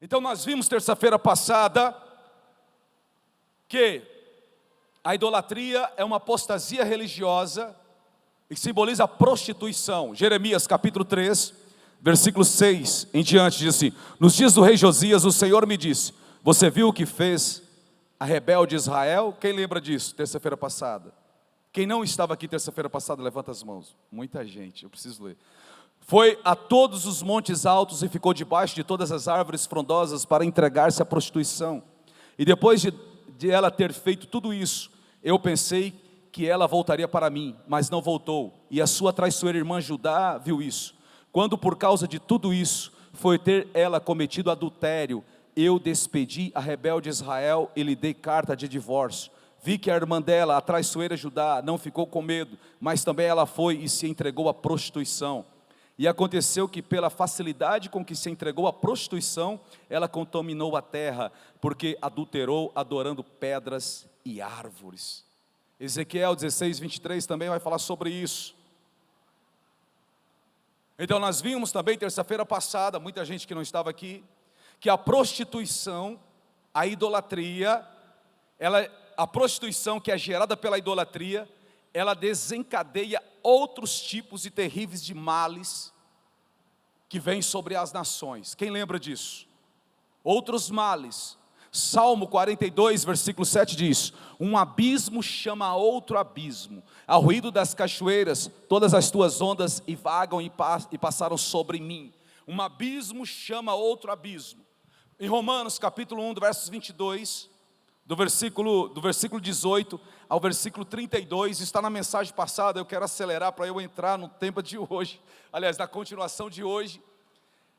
Então nós vimos terça-feira passada que a idolatria é uma apostasia religiosa e simboliza a prostituição. Jeremias capítulo 3, versículo 6 em diante diz assim: nos dias do rei Josias o Senhor me disse: você viu o que fez a rebelde Israel? Quem lembra disso, terça-feira passada? Quem não estava aqui terça-feira passada, levanta as mãos. Muita gente, eu preciso ler. Foi a todos os montes altos e ficou debaixo de todas as árvores frondosas para entregar-se à prostituição. E depois de ela ter feito tudo isso, eu pensei que ela voltaria para mim, mas não voltou. E a sua traiçoeira irmã Judá viu isso. Quando por causa de tudo isso, foi ter ela cometido adultério, eu despedi a rebelde Israel e lhe dei carta de divórcio. Vi que a irmã dela, a traiçoeira Judá, não ficou com medo, mas também ela foi e se entregou à prostituição. E aconteceu que pela facilidade com que se entregou à prostituição, ela contaminou a terra, porque adulterou adorando pedras e árvores. Ezequiel 16, 23 também vai falar sobre isso. Então nós vimos também terça-feira passada, muita gente que não estava aqui, que a prostituição, a idolatria, a prostituição que é gerada pela idolatria, ela desencadeia outros tipos e terríveis de males que vêm sobre as nações. Quem lembra disso? Outros males. Salmo 42, versículo 7 diz: um abismo chama outro abismo, ao ruído das cachoeiras, todas as tuas ondas e vagam e passaram sobre mim. Um abismo chama outro abismo. Em Romanos capítulo 1, do versos 22, do versículo 18 ao versículo 32, está na mensagem passada, eu quero acelerar para eu entrar no tema de hoje, aliás, na continuação de hoje.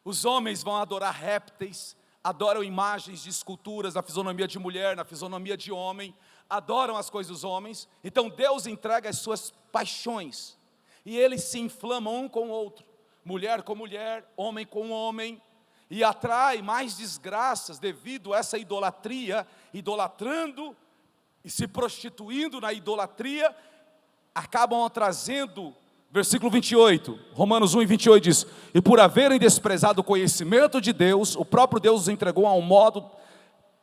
Os homens vão adorar répteis, adoram imagens de esculturas na fisionomia de mulher, na fisionomia de homem, adoram as coisas dos homens. Então Deus entrega as suas paixões, e eles se inflamam um com o outro, mulher com mulher, homem com homem, e atrai mais desgraças devido a essa idolatria, idolatrando e se prostituindo na idolatria, acabam trazendo, versículo 28, Romanos 1 e 28 diz: e por haverem desprezado o conhecimento de Deus, o próprio Deus os entregou a um modo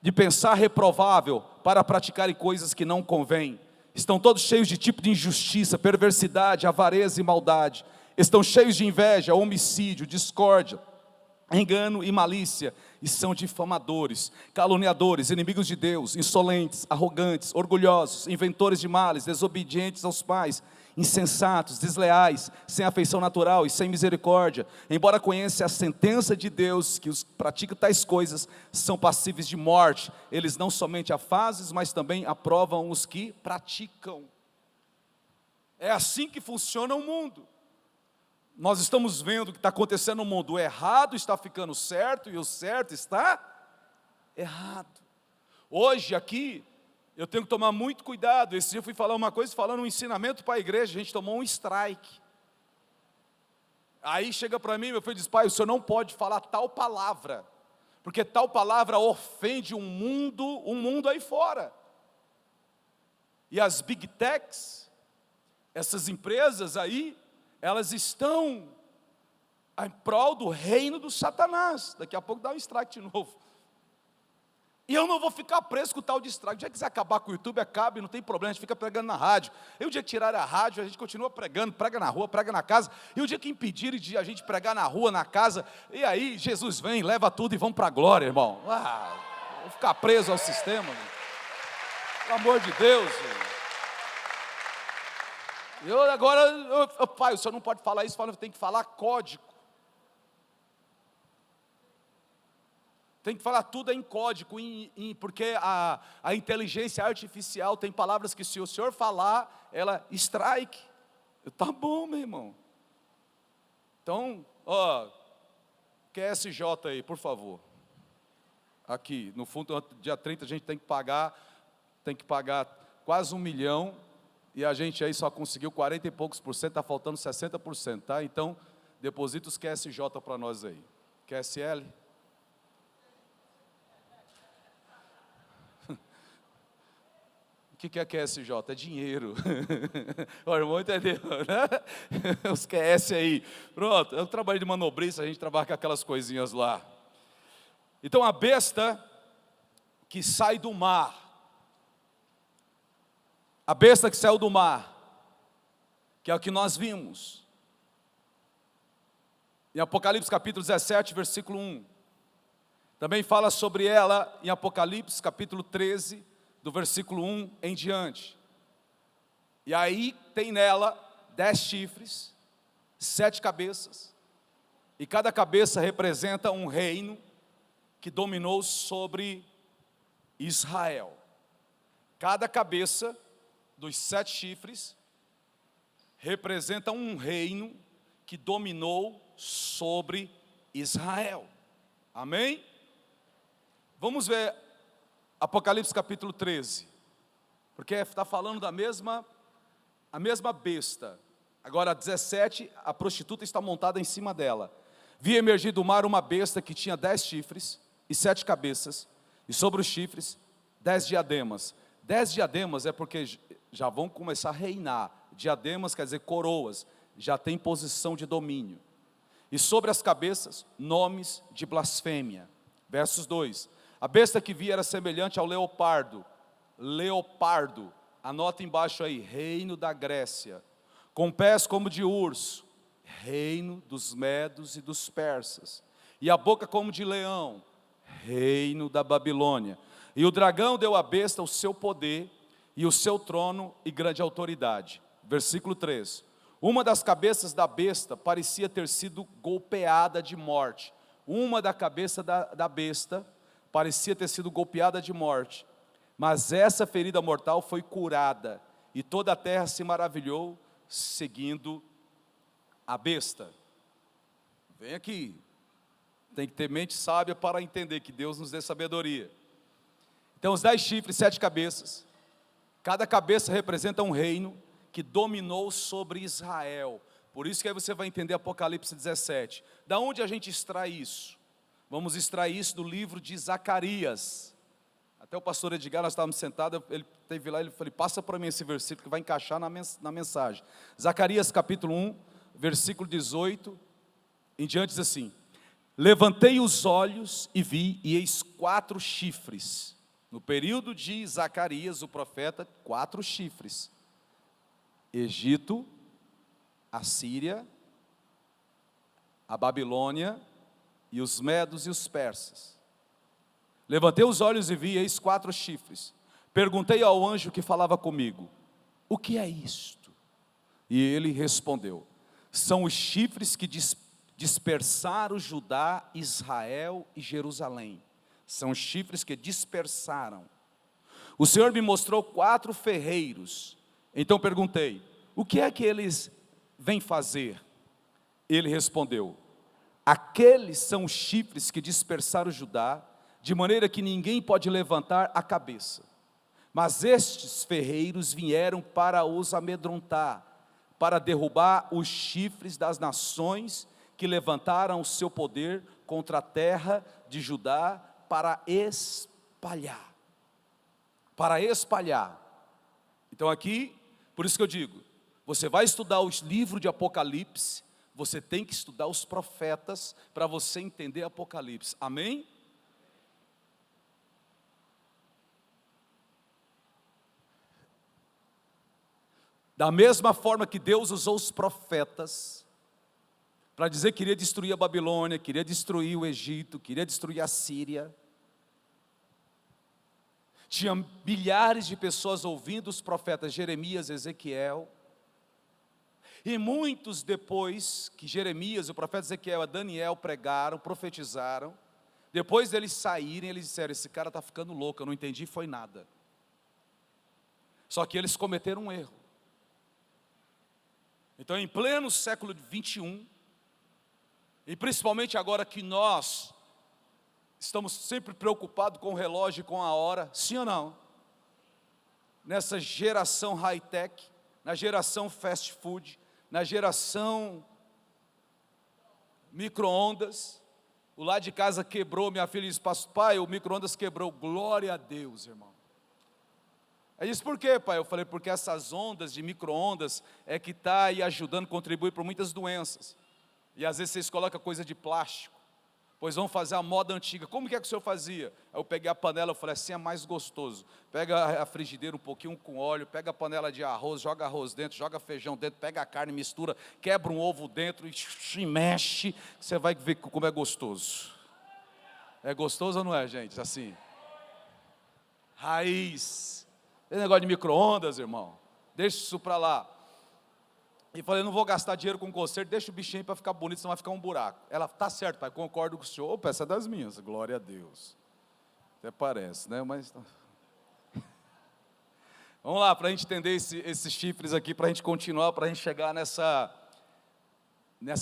de pensar reprovável, para praticarem coisas que não convêm. Estão todos cheios de tipo de injustiça, perversidade, avareza e maldade. Estão cheios de inveja, homicídio, discórdia, engano e malícia, e são difamadores, caluniadores, inimigos de Deus, insolentes, arrogantes, orgulhosos, inventores de males, desobedientes aos pais, insensatos, desleais, sem afeição natural e sem misericórdia. Embora conheçam a sentença de Deus, que os que praticam tais coisas são passíveis de morte, eles não somente a fazem, mas também aprovam os que praticam. É assim que funciona o mundo. Nós estamos vendo o que está acontecendo no mundo. O errado está ficando certo e o certo está errado. Hoje aqui, eu tenho que tomar muito cuidado. Esse dia eu fui falar uma coisa, falando um ensinamento para a igreja, a gente tomou um strike. Aí chega para mim, meu filho diz: pai, o senhor não pode falar tal palavra, porque tal palavra ofende um mundo aí fora. E as big techs, essas empresas aí, elas estão em prol do reino do Satanás. Daqui a pouco dá um strike de novo. E eu não vou ficar preso com o tal de strike. O dia que quiser acabar com o YouTube, acabe, não tem problema, a gente fica pregando na rádio. E o dia que tirarem a rádio, a gente continua pregando, prega na rua, prega na casa. E o dia que impedirem de a gente pregar na rua, na casa, e aí Jesus vem, leva tudo e vamos para a glória, irmão. Vou ficar preso ao sistema, irmão. Pelo amor de Deus, irmão. Pai, o senhor não pode falar isso, tem que falar código. Tem que falar tudo em código, porque a inteligência artificial tem palavras que se o senhor falar, ela strike. Tá bom, meu irmão. Então, QSJ aí, por favor. Aqui, no fundo, dia 30 a gente tem que pagar quase 1 milhão, e a gente aí só conseguiu 40 e poucos por cento, está faltando 60%, tá? Então, deposita os QSJ para nós aí. QSL? O que é QSJ? É dinheiro. O irmão entendeu, né? Os QS aí. Pronto, eu trabalho de manobrista, a gente trabalha com aquelas coisinhas lá. Então a besta que sai do mar, a besta que saiu do mar, que é o que nós vimos, em Apocalipse capítulo 17, versículo 1, também fala sobre ela em Apocalipse capítulo 13, do versículo 1 em diante. E aí tem nela 10 chifres, 7 cabeças, e cada cabeça representa um reino que dominou sobre Israel. Cada cabeça dos 7 chifres representa um reino que dominou sobre Israel. Amém? Vamos ver Apocalipse capítulo 13, porque está falando a mesma besta. Agora 17, a prostituta está montada em cima dela. Vi emergir do mar uma besta que tinha 10 chifres e 7 cabeças, e sobre os chifres 10 diademas. 10 diademas é porque já vão começar a reinar. Diademas quer dizer coroas, já tem posição de domínio. E sobre as cabeças, nomes de blasfêmia. Versos 2. A besta que vi era semelhante ao leopardo. Leopardo, anota embaixo aí, reino da Grécia. Com pés como de urso, reino dos medos e dos persas. E a boca como de leão, reino da Babilônia. E o dragão deu à besta o seu poder e o seu trono e grande autoridade. Versículo 3. Uma das cabeças da besta parecia ter sido golpeada de morte. Uma da cabeça da besta parecia ter sido golpeada de morte. Mas essa ferida mortal foi curada, e toda a terra se maravilhou, seguindo a besta. Vem aqui, tem que ter mente sábia para entender que Deus nos dê sabedoria. Então os 10 chifres, 7 cabeças, cada cabeça representa um reino que dominou sobre Israel. Por isso que aí você vai entender Apocalipse 17. Da onde a gente extrai isso? Vamos extrair isso do livro de Zacarias. Até o pastor Edgar, nós estávamos sentados, ele esteve lá, ele falou, passa para mim esse versículo que vai encaixar na mensagem. Zacarias capítulo 1, versículo 18, em diante diz assim: levantei os olhos e vi, e eis 4 chifres. No período de Zacarias, o profeta, 4 chifres. Egito, a Síria, a Babilônia e os medos e os persas. Levantei os olhos e vi, eis 4 chifres. Perguntei ao anjo que falava comigo, o que é isto? E ele respondeu, são os chifres que dispersaram Judá, Israel e Jerusalém. São os chifres que dispersaram. O Senhor me mostrou 4 ferreiros. Então perguntei, o que é que eles vêm fazer? Ele respondeu, aqueles são os chifres que dispersaram Judá, de maneira que ninguém pode levantar a cabeça. Mas estes ferreiros vieram para os amedrontar, para derrubar os chifres das nações que levantaram o seu poder contra a terra de Judá para espalhar. Para espalhar. Então aqui, por isso que eu digo, você vai estudar os livros de Apocalipse, você tem que estudar os profetas para você entender Apocalipse. Amém? Da mesma forma que Deus usou os profetas para dizer que queria destruir a Babilônia, queria destruir o Egito, queria destruir a Síria. Tinha milhares de pessoas ouvindo os profetas Jeremias, Ezequiel. E muitos depois que Jeremias, o profeta Ezequiel e Daniel pregaram, profetizaram, depois deles saírem, eles disseram, esse cara está ficando louco, eu não entendi, foi nada. Só que eles cometeram um erro. Então, em pleno século 21, e principalmente agora que nós estamos sempre preocupados com o relógio e com a hora, sim ou não? Nessa geração high-tech, na geração fast food, na geração micro-ondas, o lá de casa quebrou, minha filha disse, pai, o micro-ondas quebrou, glória a Deus, irmão. Aí disse, por quê, pai? Eu falei, porque essas ondas de micro-ondas é que está aí ajudando, contribui para muitas doenças. E às vezes vocês colocam coisa de plástico, Pois vamos fazer a moda antiga. Como que é que o senhor fazia? Aí eu peguei a panela, eu falei, assim é mais gostoso. Pega a frigideira um pouquinho com óleo, pega a panela de arroz, joga arroz dentro, joga feijão dentro, pega a carne, mistura, quebra um ovo dentro e mexe, você vai ver como é gostoso. É gostoso ou não é, gente? Assim, raiz. Tem negócio de micro-ondas, irmão. Deixa isso para lá. E falei, não vou gastar dinheiro com conserto, deixa o bichinho para ficar bonito, senão vai ficar um buraco. Ela, tá certo, pai, concordo com o senhor. Opa, essa é das minhas, glória a Deus. Até parece, né? Mas vamos lá, para a gente entender esses chifres aqui, para a gente continuar, para a gente chegar nessa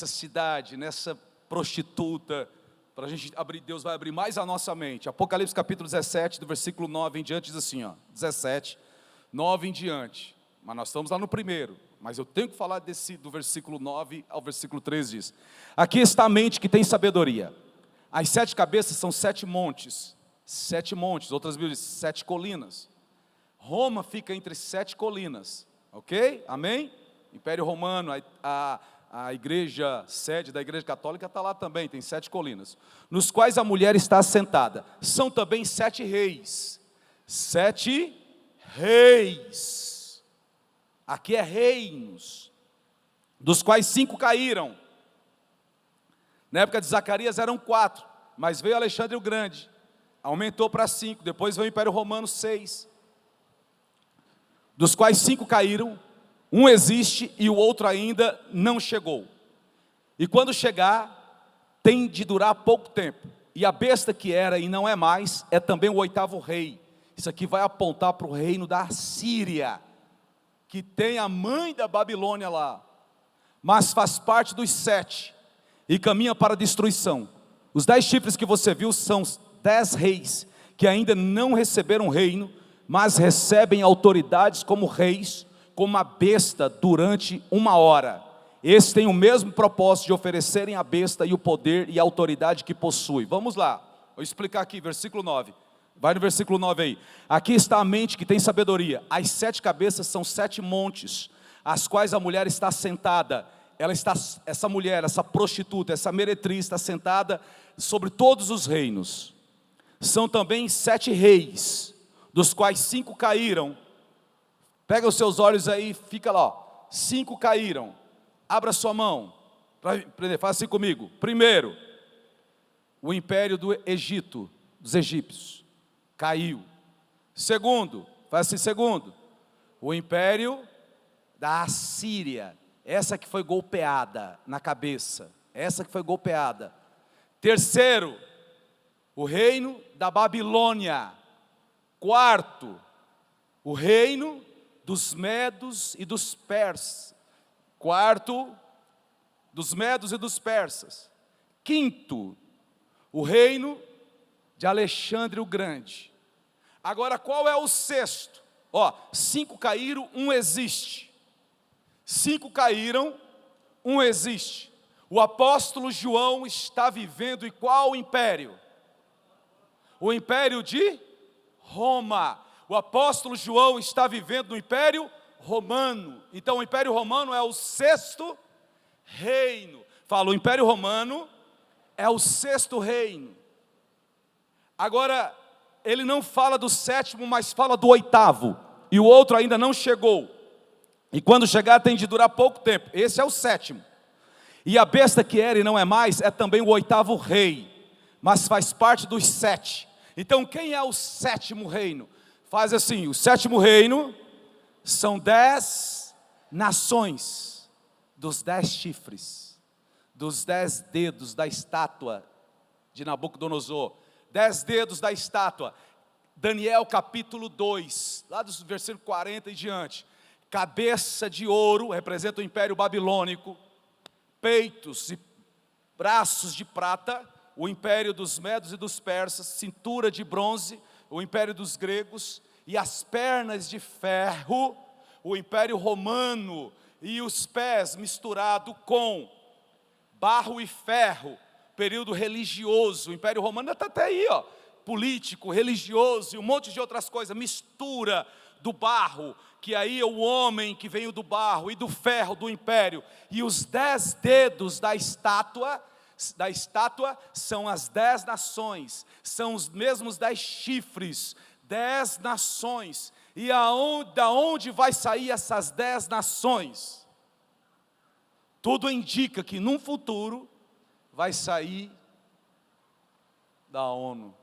cidade, nessa prostituta, para a gente abrir, Deus vai abrir mais a nossa mente. Apocalipse capítulo 17, do versículo 9 em diante, diz assim, ó, 17, 9 em diante. Mas nós estamos lá no primeiro, mas eu tenho que falar do versículo 9 ao versículo 13, diz: aqui está a mente que tem sabedoria. As 7 cabeças são 7 montes, outras Bíblias dizem 7 colinas. Roma fica entre 7 colinas, ok? Amém? Império Romano, a igreja, sede da igreja católica está lá também, tem 7 colinas, nos quais a mulher está assentada. São também 7 reis, 7 reis. Aqui é reinos, dos quais 5 caíram. Na época de Zacarias eram 4, mas veio Alexandre o Grande, aumentou para 5, depois veio o Império Romano 6, dos quais 5 caíram, um existe e o outro ainda não chegou. E quando chegar, tem de durar pouco tempo. E a besta que era e não é mais, é também o 8º rei. Isso aqui vai apontar para o reino da Síria, que tem a mãe da Babilônia lá, mas faz parte dos 7, e caminha para a destruição. Os 10 chifres que você viu são 10 reis, que ainda não receberam reino, mas recebem autoridades como reis, como a besta durante 1 hora. Esses têm o mesmo propósito de oferecerem a besta e o poder e a autoridade que possui. Vamos lá, vou explicar aqui, versículo 9. Vai no versículo 9 aí. Aqui está a mente que tem sabedoria. As 7 cabeças são 7 montes, as quais a mulher está sentada. Essa mulher, essa prostituta, essa meretriz está sentada sobre todos os reinos. São também 7 reis, dos quais 5 caíram. Pega os seus olhos aí, fica lá, ó. 5 caíram. Abra sua mão, faz assim comigo. Primeiro, o império do Egito, dos egípcios, caiu. Segundo, faz assim, segundo, o império da Assíria, essa que foi golpeada na cabeça, essa que foi golpeada. Terceiro, o reino da Babilônia. Quarto, o reino dos medos e dos persas. Quarto, dos medos e dos persas. Quinto, o reino de Alexandre o Grande. Agora, qual é o sexto? 5 caíram, um existe. 5 caíram, um existe. O apóstolo João está vivendo em qual império? O império de Roma. O apóstolo João está vivendo no império romano. Então o império romano é o 6º reino. Fala, o império romano é o 6º reino. Agora, ele não fala do 7º, mas fala do 8º. E o outro ainda não chegou. E quando chegar tem de durar pouco tempo. Esse é o 7º. E a besta que era e não é mais, é também o 8º rei. Mas faz parte dos 7. Então quem é o 7º reino? Faz assim, o 7º reino são 10 nações, dos 10 chifres, dos 10 dedos da estátua de Nabucodonosor. 10 dedos da estátua. Daniel capítulo 2, lá do versículo 40 e diante. Cabeça de ouro, representa o império babilônico. Peitos e braços de prata, o império dos medos e dos persas. Cintura de bronze, o império dos gregos. E as pernas de ferro, o império romano. E os pés misturado com barro e ferro, período religioso. O império romano está até aí, ó, político, religioso e um monte de outras coisas. Mistura do barro, que aí é o homem que veio do barro, e do ferro do império. E os 10 dedos da estátua da estátua são as 10 nações, são os mesmos 10 chifres, 10 nações. E da onde vai sair essas 10 nações? Tudo indica que num futuro vai sair da ONU.